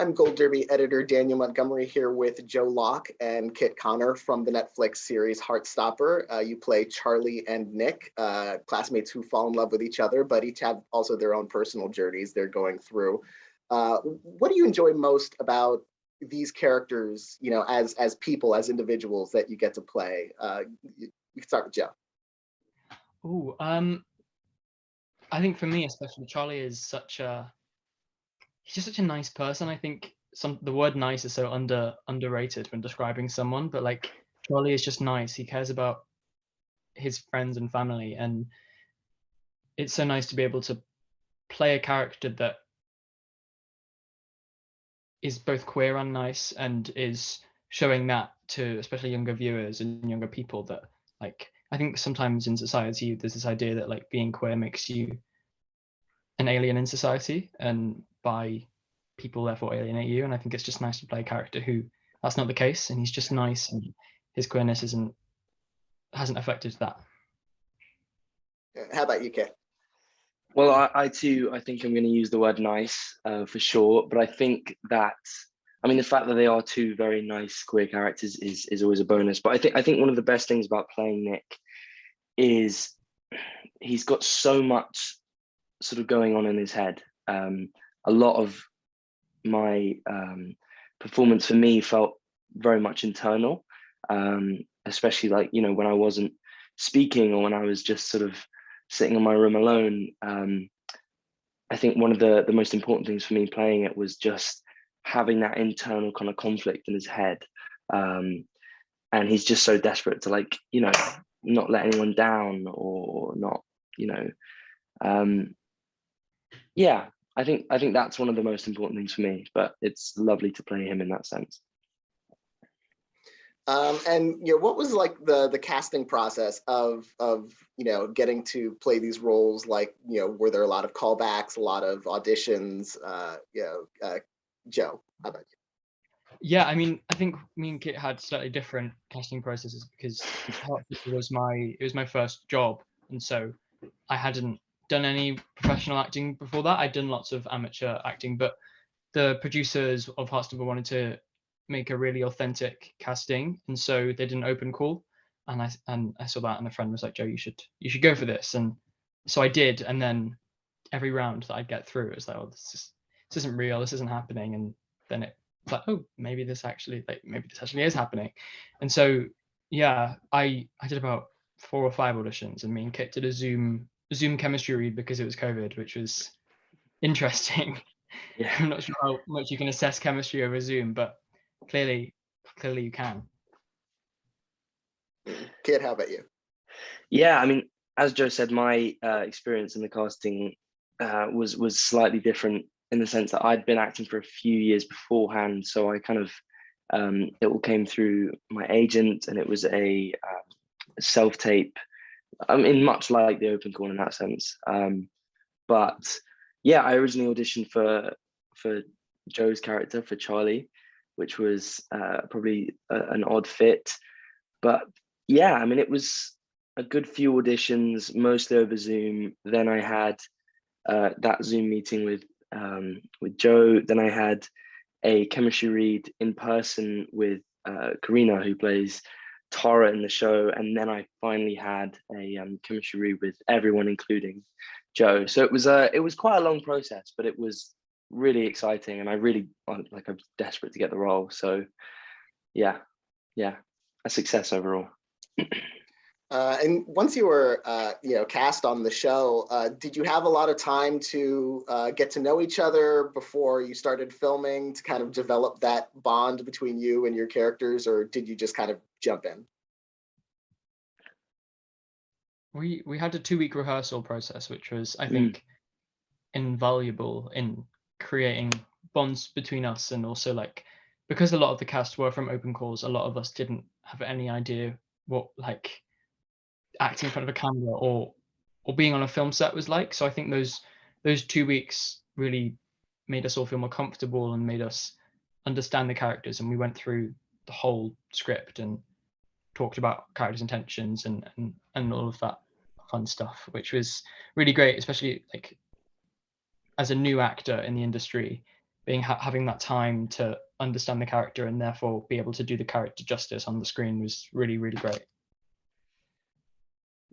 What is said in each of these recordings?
I'm Gold Derby editor Daniel Montgomery here with Joe Locke and Kit Connor from the Netflix series Heartstopper. You play Charlie and Nick, classmates who fall in love with each other, but each have also their own personal journeys they're going through. What do you enjoy most about these characters, you know, as people, as individuals that you get to play? You can start with Joe. Oh, I think for me, especially, Charlie is he's just such a nice person. I think the word nice is so underrated when describing someone, but like Charlie is just nice. He cares about his friends and family, and it's so nice to be able to play a character that is both queer and nice, and is showing that to especially younger viewers and younger people that, like, I think sometimes in society there's this idea that like being queer makes you an alien in society, and by people therefore alienate you. And I think it's just nice to play a character who that's not the case, and he's just nice, and his queerness hasn't affected that. How about you, Kit? Well, I too, I think I'm going to use the word nice for sure. But I think that, I mean, the fact that they are two very nice queer characters is always a bonus. But I think one of the best things about playing Nick is he's got so much sort of going on in his head. A lot of my performance for me felt very much internal, especially like, you know, when I wasn't speaking or when I was just sort of sitting in my room alone. I think one of the most important things for me playing it was just having that internal kind of conflict in his head. And he's just so desperate to, like, you know, not let anyone down or not, you know, yeah, I think that's one of the most important things for me, but it's lovely to play him in that sense. And you know, what was like the casting process of you know, getting to play these roles? Like, you know, were there a lot of callbacks, a lot of auditions? Joe, how about you? Yeah, I mean, I think me and Kit had slightly different casting processes because it was my first job, and so I hadn't done any professional acting before that. I'd done lots of amateur acting, but the producers of Heartstopper wanted to make a really authentic casting, and so they did an open call, and I saw that, and a friend was like, Joe, you should go for this, and so I did. And then every round that I'd get through, it was like, oh, this isn't real, this isn't happening. And then it's like, oh, maybe this actually is happening. And so yeah, I did about 4 or 5 auditions, and me and Kit did a Zoom chemistry read because it was COVID, which was interesting. Yeah. I'm not sure how much you can assess chemistry over Zoom, but clearly you can. Kit, how about you? Yeah, I mean, as Joe said, my experience in the casting was slightly different in the sense that I'd been acting for a few years beforehand. So I kind of, it all came through my agent, and it was a self-tape. I mean, much like the open call in that sense. But yeah, I originally auditioned for Joe's character, for Charlie, which was probably an odd fit. But yeah, I mean, it was a good few auditions, mostly over Zoom. Then I had that Zoom meeting with Joe. Then I had a chemistry read in person with Karina, who plays Tara in the show. And then I finally had a chemistry read with everyone, including Joe. So it was quite a long process, but it was really exciting, and I really I was desperate to get the role. So yeah, a success overall. And once you were, you know, cast on the show, did you have a lot of time to get to know each other before you started filming, to kind of develop that bond between you and your characters, or did you just kind of jump in? We had a 2-week rehearsal process, which was, I think, invaluable in creating bonds between us. And also, like, because a lot of the cast were from open calls, a lot of us didn't have any idea what, like, acting in front of a camera or being on a film set was like. So I think those 2 weeks really made us all feel more comfortable and made us understand the characters. And we went through the whole script and talked about characters' intentions and all of that fun stuff, which was really great, especially like as a new actor in the industry. having that time to understand the character and therefore be able to do the character justice on the screen was really, really great.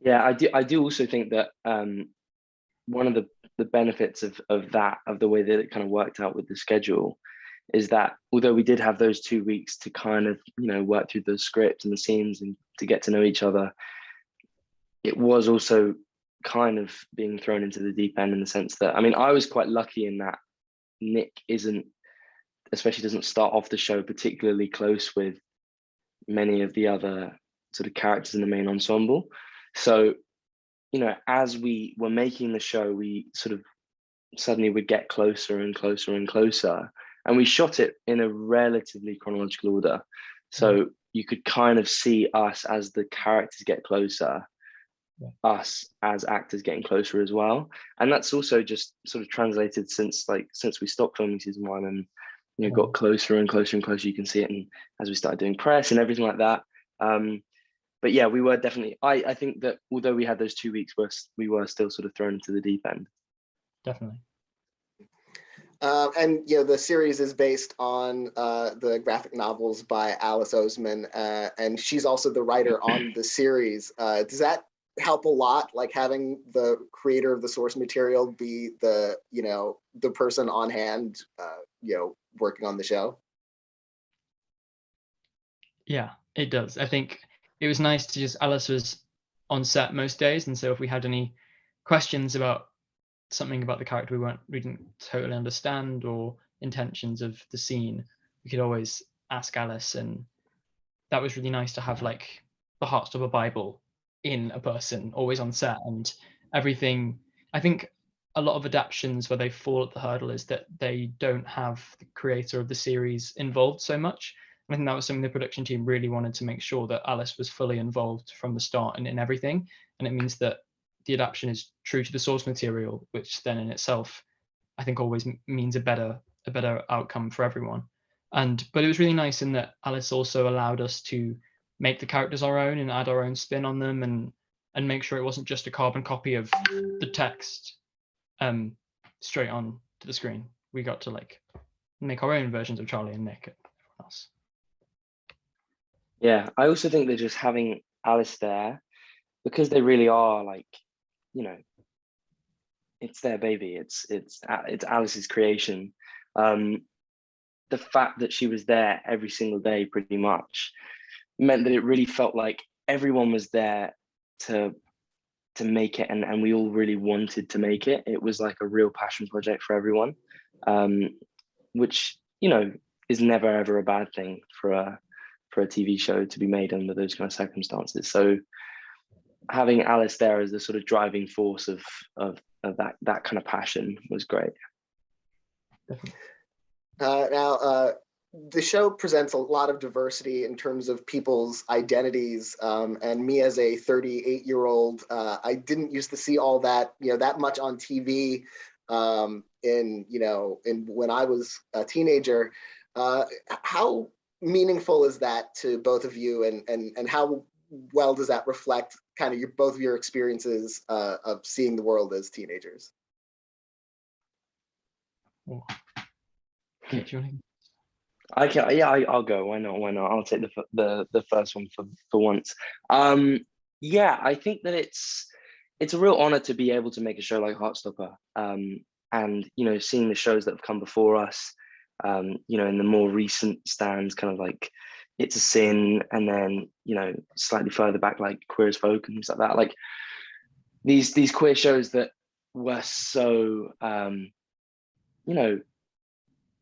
Yeah, I do also think that one of the benefits of the way that it kind of worked out with the schedule is that although we did have those 2 weeks to kind of, work through the script and the scenes and to get to know each other, it was also kind of being thrown into the deep end in the sense that, I mean, I was quite lucky in that Nick doesn't start off the show particularly close with many of the other sort of characters in the main ensemble. So, as we were making the show, we sort of suddenly would get closer and closer and closer. And we shot it in a relatively chronological order. So you could kind of see us as the characters get closer, us as actors getting closer as well. And that's also just sort of translated since we stopped filming season 1 and got closer and closer and closer. You can see it, and as we started doing press and everything like that. But yeah, we were definitely, I think that although we had those 2 weeks, we were still sort of thrown into the deep end. Definitely. And the series is based on the graphic novels by Alice Oseman, and she's also the writer on the series. Does that help a lot, like having the creator of the source material be the person on hand, working on the show? Yeah, it does. I think it was nice to Alice was on set most days, and so if we had any questions about something about the character we didn't totally understand, or intentions of the scene, we could always ask Alice, and that was really nice to have like the Heartstopper Bible in a person always on set. And everything, I think a lot of adaptations where they fall at the hurdle is that they don't have the creator of the series involved so much. I think that was something the production team really wanted to make sure, that Alice was fully involved from the start and in everything. And it means that the adaptation is true to the source material, which then in itself, I think always means a better outcome for everyone. But it was really nice in that Alice also allowed us to make the characters our own and add our own spin on them, and make sure it wasn't just a carbon copy of the text straight on to the screen. We got to like make our own versions of Charlie and Nick and everyone else. Yeah, I also think that just having Alice there, because they really are like, it's their baby. It's Alice's creation. The fact that she was there every single day pretty much meant that it really felt like everyone was there to make it, and we all really wanted to make it. It was like a real passion project for everyone, which is never ever a bad thing for a TV show to be made under those kind of circumstances. So having Alice there as the sort of driving force of that kind of passion was great. Now, the show presents a lot of diversity in terms of people's identities, and me as a 38-year-old, I didn't used to see all that that much on TV in when I was a teenager. How meaningful is that to both of you, and how well does that reflect kind of both of your experiences of seeing the world as teenagers? I can, yeah, I'll go. Why not? I'll take the first one for once. Yeah, I think that it's a real honor to be able to make a show like Heartstopper, and seeing the shows that have come before us, in the more recent stands, kind of like It's a Sin, and then slightly further back like Queer as Folk and things like that. Like these queer shows that were so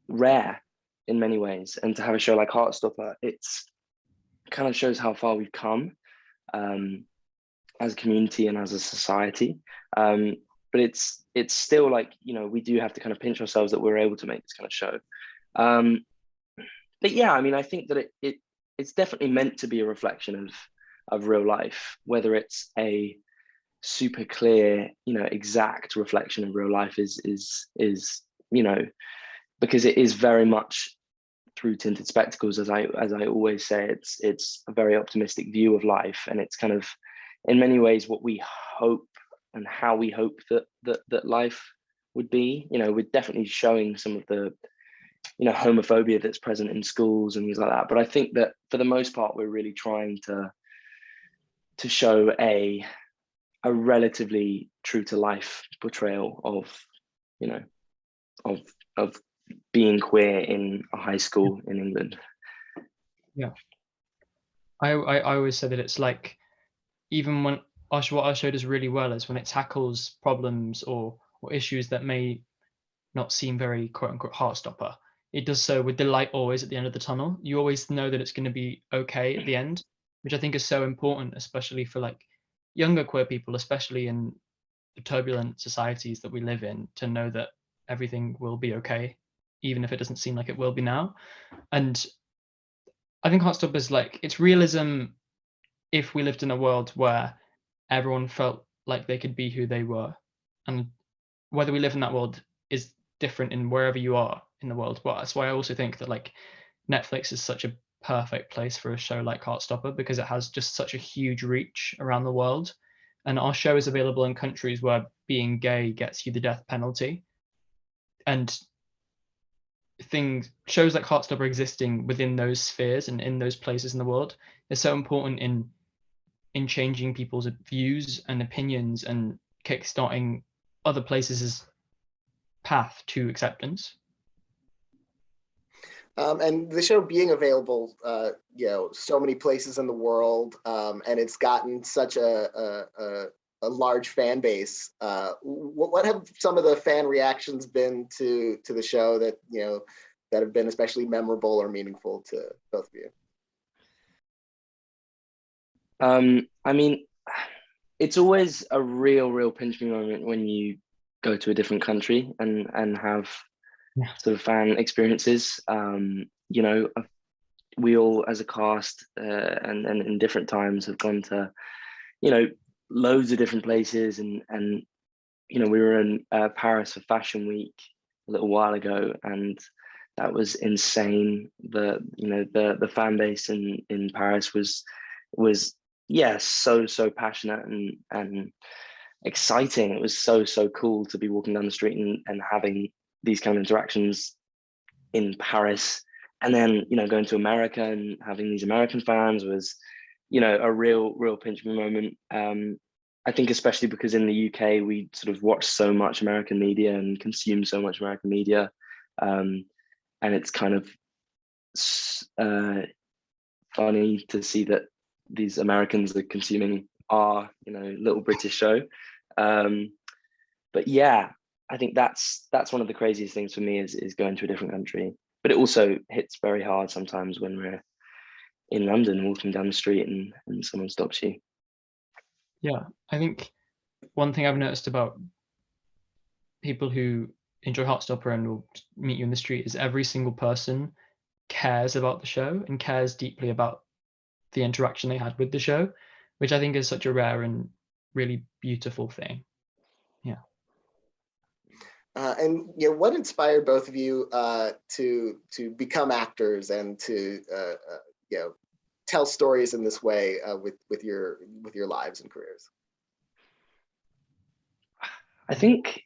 rare in many ways, and to have a show like Heartstopper, it's kind of shows how far we've come as a community and as a society. But it's still like we do have to kind of pinch ourselves that we're able to make this kind of show. But yeah, I mean, I think that it's definitely meant to be a reflection of real life, whether it's a super clear, exact reflection of real life is because it is very much through tinted spectacles, as I always say. It's a very optimistic view of life, and it's kind of in many ways what we hope and how we hope that life would be. We're definitely showing some of the homophobia that's present in schools and things like that. But I think that for the most part, we're really trying to show a relatively true to life portrayal of, of being queer in a high school in England. Yeah. I always say that it's like, even when what our show does really well is when it tackles problems or issues that may not seem very quote unquote heartstopper, it does so with the light always at the end of the tunnel. You always know that it's going to be okay at the end, which I think is so important, especially for like younger queer people, especially in the turbulent societies that we live in, to know that everything will be okay, even if it doesn't seem like it will be now. And I think Heartstopper is like, it's realism if we lived in a world where everyone felt like they could be who they were. And whether we live in that world is different in wherever you are in the world. But that's why I also think that like Netflix is such a perfect place for a show like Heartstopper, because it has just such a huge reach around the world. And our show is available in countries where being gay gets you the death penalty. And shows like Heartstopper existing within those spheres and in those places in the world is so important in changing people's views and opinions and kickstarting other places' path to acceptance. And the show being available, so many places in the world, and it's gotten such a large fan base. What have some of the fan reactions been to the show that that have been especially memorable or meaningful to both of you? I mean, it's always a real pinch me moment when you go to a different country and have sort of fan experiences. We all as a cast and in different times have gone to loads of different places, and we were in Paris for Fashion Week a little while ago, and that was insane. The fan base in Paris was so passionate and exciting. It was so cool to be walking down the street and having these kind of interactions in Paris, and then going to America and having these American fans was a real pinch me moment. I think especially because in the UK we sort of watch so much American media and consume so much American media, and it's kind of funny to see that these Americans are consuming our little British show. But yeah, I think that's one of the craziest things for me is going to a different country. But it also hits very hard sometimes when we're in London walking down the street and someone stops you. Yeah, I think one thing I've noticed about people who enjoy Heartstopper and will meet you in the street is every single person cares about the show and cares deeply about the interaction they had with the show, which I think is such a rare and really beautiful thing. Yeah. And what inspired both of you to become actors and to tell stories in this way with your lives and careers? I think,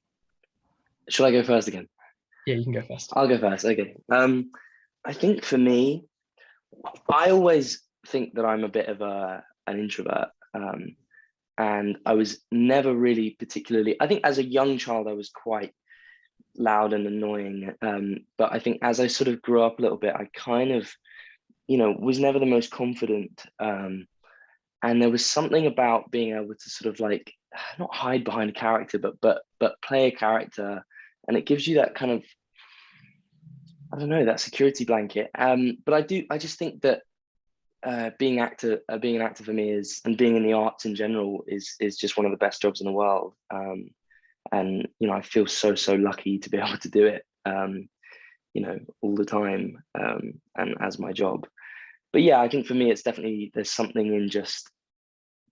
should I go first again? Yeah, you can go first. I'll go first. Okay. I think for me, I always think that I'm a bit of an introvert, and I was never really particularly. I think as a young child I was quite loud and annoying, but I think as I sort of grew up a little bit, I kind of was never the most confident, and there was something about being able to sort of like not hide behind a character but play a character, and it gives you that kind of, I don't know, that security blanket. But I just think that being an actor for me is, and being in the arts in general is just one of the best jobs in the world. And I feel so lucky to be able to do it all the time, and as my job. But yeah, I think for me it's definitely, there's something in just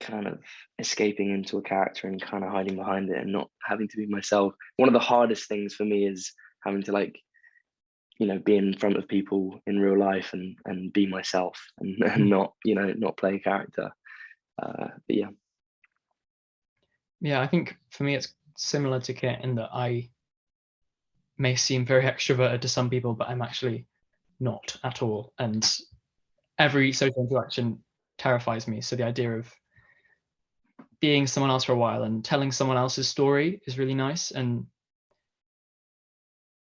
kind of escaping into a character and kind of hiding behind it and not having to be myself. One of the hardest things for me is having to be in front of people in real life and be myself and not play a character. But yeah, I think for me it's similar to Kit in that I may seem very extroverted to some people, but I'm actually not at all. And every social interaction terrifies me. So the idea of being someone else for a while and telling someone else's story is really nice. And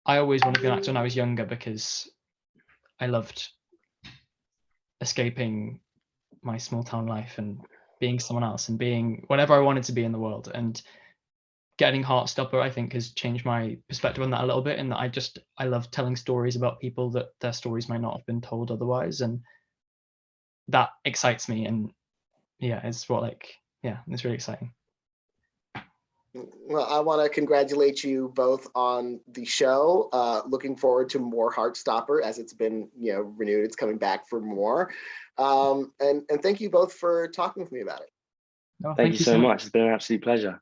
I always wanted to be an actor when I was younger because I loved escaping my small town life and being someone else and being whatever I wanted to be in the world. And getting Heartstopper, I think, has changed my perspective on that a little bit, in that I love telling stories about people that their stories might not have been told otherwise, and that excites me. And yeah, it's really exciting. Well, I want to congratulate you both on the show. Looking forward to more Heartstopper as it's been, renewed. It's coming back for more. And thank you both for talking with me about it. Oh, Thank you so much. It's been an absolute pleasure.